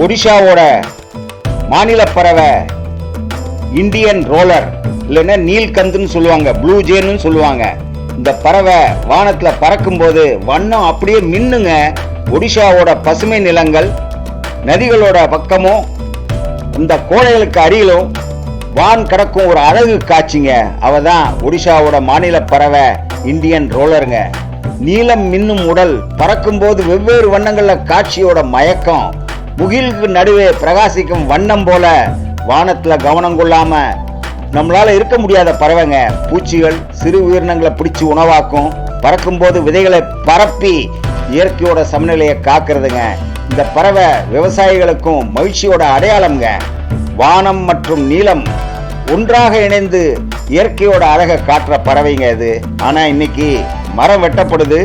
ஒடிஷாவோட மாநில பறவை Indian roller, இல்லைன்னா நீல்கந்துன்னு சொல்லுவாங்க, ப்ளூ ஜேன்னு சொல்லுவாங்க. இந்த பறவை வானத்துல பறக்கும் போது வண்ணம் அப்படியே மின்னுங்க. ஒடிஷாவோட பசுமை நிலங்கள், நதிகளோட பக்கமும் இந்த கோடைகளுக்கு அருகிலும் வான் கடக்கும் ஒரு அழகு காட்சிங்க. அவதான் ஒடிஷாவோட மாநில பறவை இந்தியன் ரோலருங்க. நீலம் மின்னும் உடல், பறக்கும் போது வெவ்வேறு வண்ணங்கள்ல காட்சியோட மயக்கம், முகிலுக்கு நடுவே பிரகாசிக்கும் வண்ணம் போல வானத்துல கவனம் கொள்ளாம நம்மளால இருக்க முடியாத பறவைங்க. பூச்சிகள், சிறு உயிரினங்களை பிடிச்சு உணவாக்கும். பறக்கும் போது விதைகளை பரப்பி இயற்கையோட சமநிலையை காக்கிறதுங்க. இந்த பறவை விவசாயிகளுக்கும் மகிழ்ச்சியோட அடையாளம்ங்க. வானம் மற்றும் நீலம் ஒன்றாக இணைந்து இயற்கையோட அழகை காட்டுற பறவைங்க இது. ஆனா இன்னைக்கு மரம் வெட்டப்படுது,